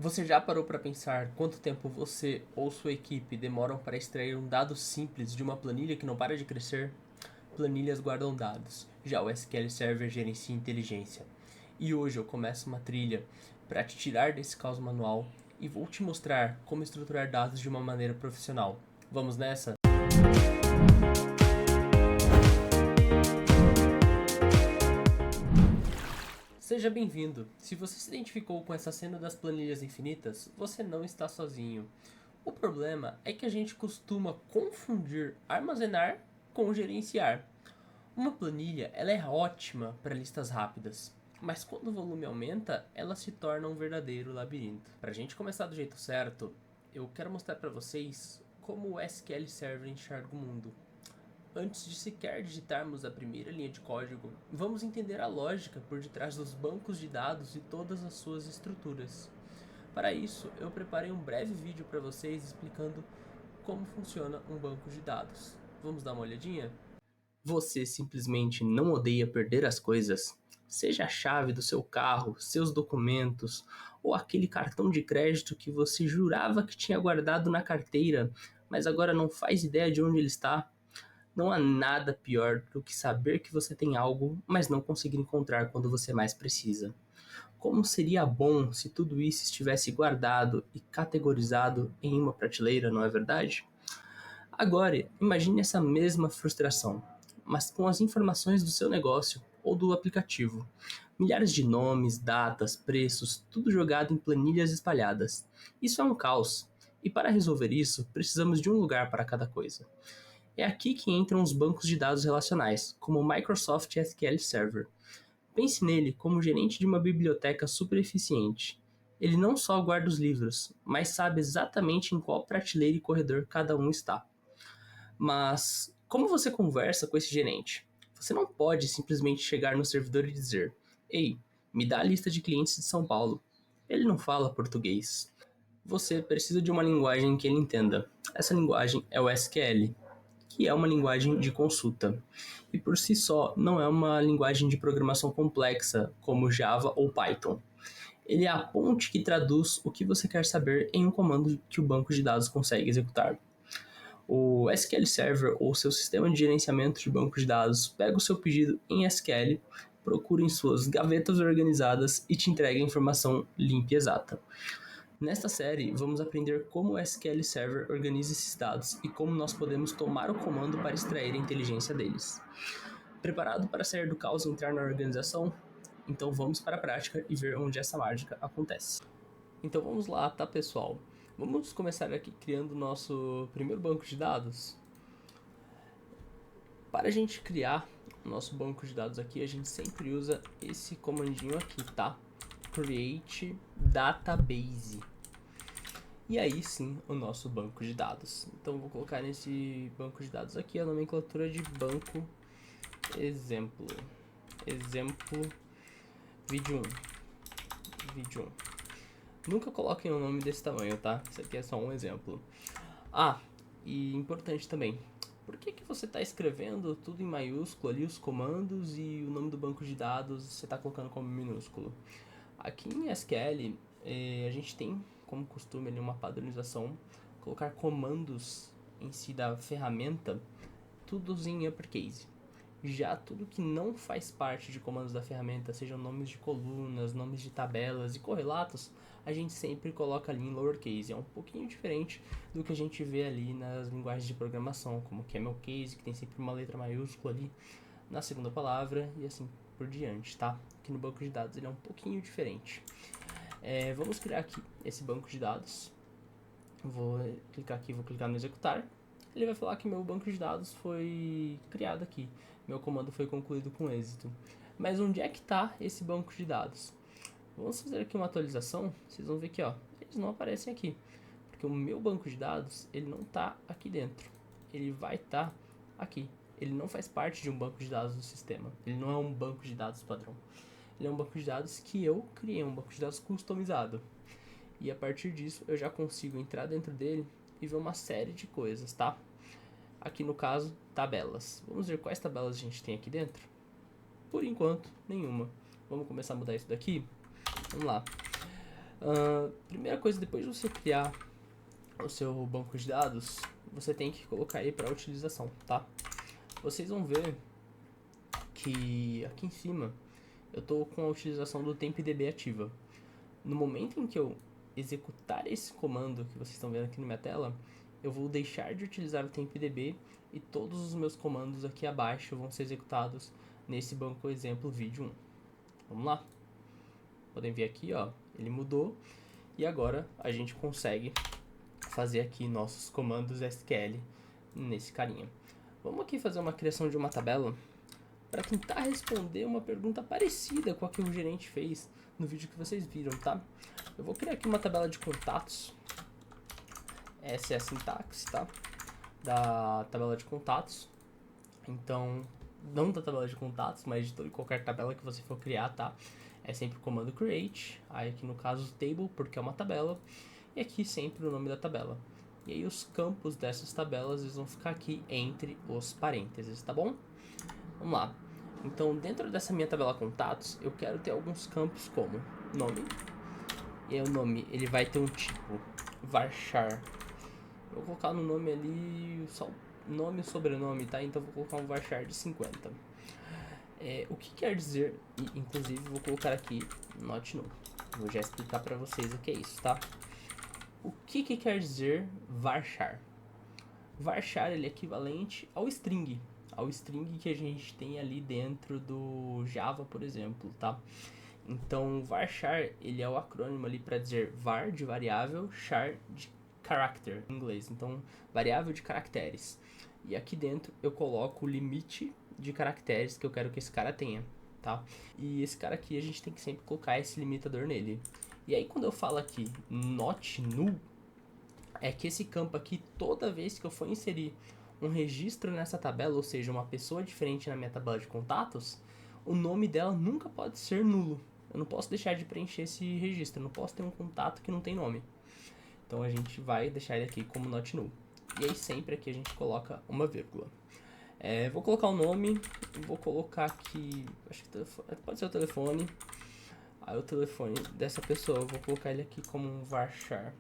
Você já parou para pensar quanto tempo você ou sua equipe demoram para extrair um dado simples de uma planilha que não para de crescer? Planilhas guardam dados, já o SQL Server gerencia inteligência. E hoje eu começo uma trilha para te tirar desse caos manual e vou te mostrar como estruturar dados de uma maneira profissional. Vamos nessa? Seja bem-vindo! Se você se identificou com essa cena das planilhas infinitas, você não está sozinho. O problema é que a gente costuma confundir armazenar com gerenciar. Uma planilha ela é ótima para listas rápidas, mas quando o volume aumenta, ela se torna um verdadeiro labirinto. Para a gente começar do jeito certo, eu quero mostrar para vocês como o SQL Server enxerga o mundo. Antes de sequer digitarmos a primeira linha de código, vamos entender a lógica por detrás dos bancos de dados e todas as suas estruturas. Para isso, eu preparei um breve vídeo para vocês explicando como funciona um banco de dados. Vamos dar uma olhadinha? Você simplesmente não odeia perder as coisas? Seja a chave do seu carro, seus documentos ou aquele cartão de crédito que você jurava que tinha guardado na carteira, mas agora não faz ideia de onde ele está? Não há nada pior do que saber que você tem algo, mas não conseguir encontrar quando você mais precisa. Como seria bom se tudo isso estivesse guardado e categorizado em uma prateleira, não é verdade? Agora, imagine essa mesma frustração, mas com as informações do seu negócio ou do aplicativo. Milhares de nomes, datas, preços, tudo jogado em planilhas espalhadas. Isso é um caos. E para resolver isso, precisamos de um lugar para cada coisa. É aqui que entram os bancos de dados relacionais, como o Microsoft SQL Server. Pense nele como gerente de uma biblioteca super eficiente. Ele não só guarda os livros, mas sabe exatamente em qual prateleira e corredor cada um está. Mas como você conversa com esse gerente? Você não pode simplesmente chegar no servidor e dizer: "Ei, me dá a lista de clientes de São Paulo." Ele não fala português. Você precisa de uma linguagem que ele entenda. Essa linguagem é o SQL, que é uma linguagem de consulta. E por si só, não é uma linguagem de programação complexa, como Java ou Python. Ele é a ponte que traduz o que você quer saber em um comando que o banco de dados consegue executar. O SQL Server, ou seu sistema de gerenciamento de banco de dados, pega o seu pedido em SQL, procura em suas gavetas organizadas e te entrega a informação limpa e exata. Nesta série, vamos aprender como o SQL Server organiza esses dados e como nós podemos tomar o comando para extrair a inteligência deles. Preparado para sair do caos e entrar na organização? Então vamos para a prática e ver onde essa mágica acontece. Então vamos lá, tá, pessoal? Vamos começar aqui criando o nosso primeiro banco de dados. Para a gente criar o nosso banco de dados aqui, a gente sempre usa esse comandinho aqui, tá? Create Database. E aí sim, o nosso banco de dados. Então vou colocar nesse banco de dados aqui a nomenclatura de banco exemplo. Exemplo vídeo 1. Vídeo 1. Nunca coloquem um nome desse tamanho, tá? Isso aqui é só um exemplo. Ah, e importante também. Por que você está escrevendo tudo em maiúsculo ali, os comandos e o nome do banco de dados você está colocando como minúsculo? Aqui em SQL, a gente tem como costume ali uma padronização, colocar comandos em si da ferramenta, tudo em uppercase. Já tudo que não faz parte de comandos da ferramenta, sejam nomes de colunas, nomes de tabelas e correlatos, a gente sempre coloca ali em lowercase. É um pouquinho diferente do que a gente vê ali nas linguagens de programação, como camel case, que tem sempre uma letra maiúscula ali na segunda palavra e assim por diante, tá? Aqui no banco de dados ele é um pouquinho diferente. Vamos criar aqui esse banco de dados. Vou clicar aqui, vou clicar no executar. Ele vai falar que meu banco de dados foi criado aqui. Meu comando foi concluído com êxito. Mas onde é que está esse banco de dados? Vamos fazer aqui uma atualização. Vocês vão ver que ó, eles não aparecem aqui. Porque o meu banco de dados ele não está aqui dentro. Ele vai estar aqui. Ele não faz parte de um banco de dados do sistema. Ele não é um banco de dados padrão. Ele é um banco de dados que eu criei, um banco de dados customizado. E a partir disso eu já consigo entrar dentro dele e ver uma série de coisas, tá? Aqui no caso, tabelas. Vamos ver quais tabelas a gente tem aqui dentro? Por enquanto, nenhuma. Vamos começar a mudar isso daqui? Vamos lá. Primeira coisa, depois de você criar o seu banco de dados, você tem que colocar ele para utilização, tá? Vocês vão ver que aqui em cima eu estou com a utilização do TempDB ativa. No momento em que eu executar esse comando que vocês estão vendo aqui na minha tela, eu vou deixar de utilizar o TempDB e todos os meus comandos aqui abaixo vão ser executados nesse banco exemplo vídeo 1. Vamos lá? Podem ver aqui, ó, ele mudou e agora a gente consegue fazer aqui nossos comandos SQL nesse carinha. Vamos aqui fazer uma criação de uma tabela para tentar responder uma pergunta parecida com a que o gerente fez no vídeo que vocês viram, tá? Eu vou criar aqui uma tabela de contatos. Essa é a sintaxe, tá? Da tabela de contatos. Então, não da tabela de contatos, mas de toda e qualquer tabela que você for criar, tá? É sempre o comando create, aí aqui no caso table, porque é uma tabela, e aqui sempre o nome da tabela. E aí os campos dessas tabelas eles vão ficar aqui entre os parênteses, tá bom? Vamos lá. Então, dentro dessa minha tabela contatos, eu quero ter alguns campos como nome. E aí o nome, ele vai ter um tipo varchar. Eu vou colocar no nome ali só nome e sobrenome, tá? Então, eu vou colocar um varchar de 50. O que quer dizer, e inclusive vou colocar aqui not null. Vou já explicar para vocês o que é isso, tá? O que quer dizer varchar? Varchar ele é equivalente ao string que a gente tem ali dentro do Java, por exemplo, tá? Então, varchar ele é o acrônimo ali para dizer var de variável, char de character em inglês. Então, variável de caracteres. E aqui dentro eu coloco o limite de caracteres que eu quero que esse cara tenha, tá? E esse cara aqui a gente tem que sempre colocar esse limitador nele. E aí quando eu falo aqui not null, é que esse campo aqui, toda vez que eu for inserir um registro nessa tabela, ou seja, uma pessoa diferente na minha tabela de contatos, o nome dela nunca pode ser nulo. Eu não posso deixar de preencher esse registro, eu não posso ter um contato que não tem nome. Então a gente vai deixar ele aqui como not null. E aí sempre aqui a gente coloca uma vírgula. Vou colocar o nome, vou colocar aqui, acho que pode ser o telefone. Aí o telefone dessa pessoa, eu vou colocar ele aqui como um varchar.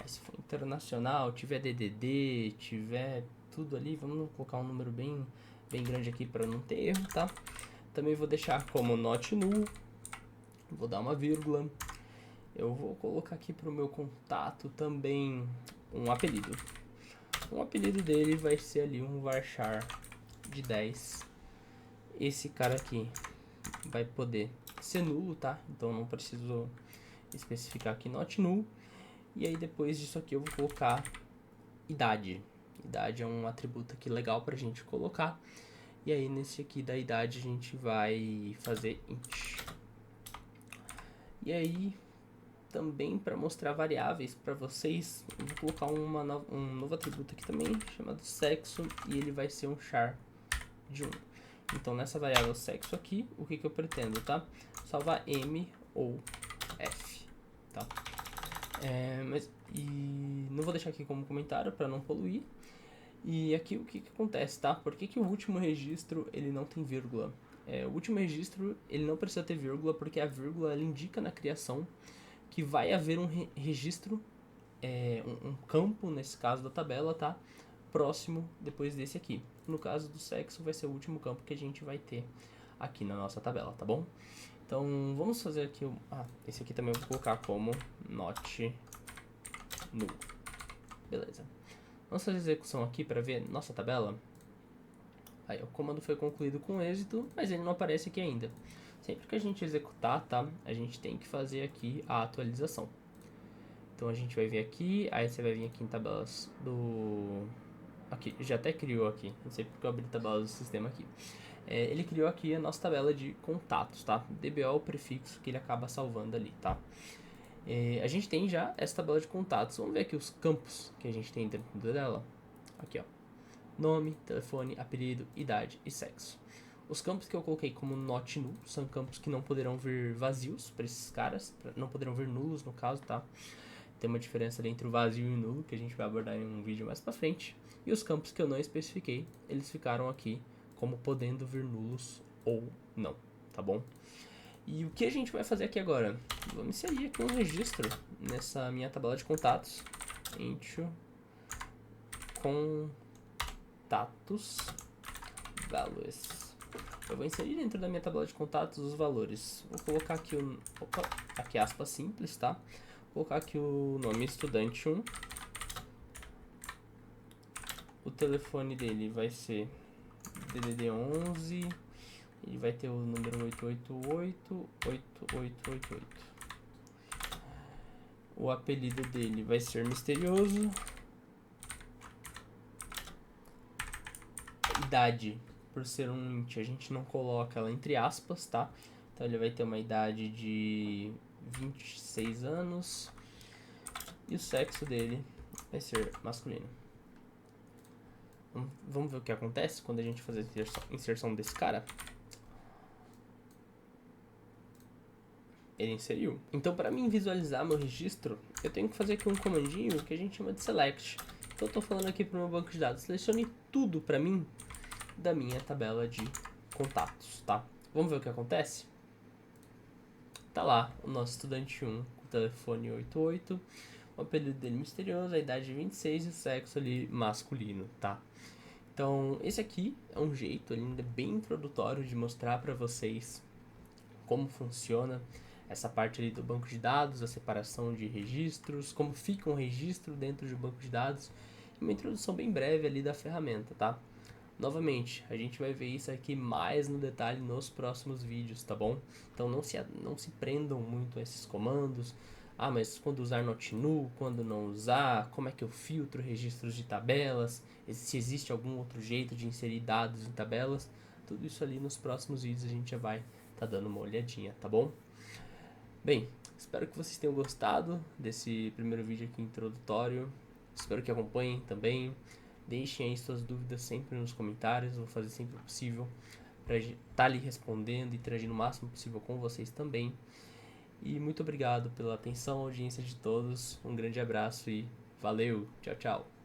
Se for internacional, tiver DDD, tiver tudo ali, vamos colocar um número bem grande aqui para não ter erro, tá? Também vou deixar como not null, vou dar uma vírgula. Eu vou colocar aqui para o meu contato também um apelido. O apelido dele vai ser ali um varchar de 10. Esse cara aqui vai poder ser nulo, tá? Então não preciso especificar aqui not null. E aí depois disso aqui eu vou colocar idade. Idade é um atributo aqui legal pra gente colocar. E aí nesse aqui da idade a gente vai fazer int. E aí também para mostrar variáveis para vocês, eu vou colocar um novo atributo aqui também, chamado sexo, e ele vai ser um char de 1. Então nessa variável sexo aqui, o que eu pretendo, tá? Salvar M ou F, tá? E não vou deixar aqui como comentário para não poluir. E aqui o que acontece, tá? Por que o último registro ele não tem vírgula? O último registro ele não precisa ter vírgula porque a vírgula ela indica na criação que vai haver um registro, um campo, nesse caso da tabela, tá? Próximo depois desse aqui. No caso do sexo vai ser o último campo que a gente vai ter aqui na nossa tabela, tá bom? Então vamos fazer aqui, esse aqui também eu vou colocar como not null. Beleza. Vamos fazer a execução aqui para ver nossa tabela. Aí o comando foi concluído com êxito, mas ele não aparece aqui ainda. Sempre que a gente executar, tá? A gente tem que fazer aqui a atualização. Então a gente vai vir aqui, aí você vai vir aqui em tabelas do... Aqui, já até criou aqui, não sei porque eu abri tabelas do sistema aqui. Ele criou aqui a nossa tabela de contatos, tá? DBO é o prefixo que ele acaba salvando ali, tá? A gente tem já essa tabela de contatos. Vamos ver aqui os campos que a gente tem dentro dela. Aqui, ó. Nome, telefone, apelido, idade e sexo. Os campos que eu coloquei como not null são campos que não poderão vir vazios para esses caras, não poderão vir nulos no caso, tá? Tem uma diferença ali entre o vazio e o nulo que a gente vai abordar em um vídeo mais pra frente. E os campos que eu não especifiquei, eles ficaram aqui como podendo vir nulos ou não, tá bom? E o que a gente vai fazer aqui agora? Vamos inserir aqui um registro nessa minha tabela de contatos. Entio contatos values. Eu vou inserir dentro da minha tabela de contatos os valores. Vou colocar aqui aqui aspas simples, tá? Vou colocar aqui o nome estudante 1. O telefone dele vai ser DDD 11. Ele vai ter o número 888-8888. O apelido dele vai ser misterioso. Idade, por ser um int, a gente não coloca ela entre aspas, tá? Então ele vai ter uma idade de 26 anos. E o sexo dele vai ser masculino. Vamos ver o que acontece quando a gente fazer a inserção desse cara. Ele inseriu. Então, para mim visualizar meu registro, eu tenho que fazer aqui um comandinho que a gente chama de select. Então, eu estou falando aqui para o meu banco de dados, selecione tudo para mim da minha tabela de contatos, tá? Vamos ver o que acontece? Tá lá o nosso estudante 1 com o telefone 88, o apelido dele misterioso, a idade de 26 e o sexo ali masculino, tá? Então, esse aqui é um jeito ainda bem introdutório de mostrar para vocês como funciona essa parte ali do banco de dados, a separação de registros, como fica um registro dentro de um banco de dados, e uma introdução bem breve ali da ferramenta, tá? Novamente, a gente vai ver isso aqui mais no detalhe nos próximos vídeos, tá bom? Então não se prendam muito a esses comandos. Ah, mas quando usar not null, quando não usar, como é que eu filtro registros de tabelas, se existe algum outro jeito de inserir dados em tabelas, tudo isso ali nos próximos vídeos a gente já vai tá dando uma olhadinha, tá bom? Bem, espero que vocês tenham gostado desse primeiro vídeo aqui introdutório. Espero que acompanhem também. Deixem aí suas dúvidas sempre nos comentários. Vou fazer sempre o possível para estar ali respondendo e interagindo o máximo possível com vocês também. E muito obrigado pela atenção, audiência de todos. Um grande abraço e valeu. Tchau, tchau.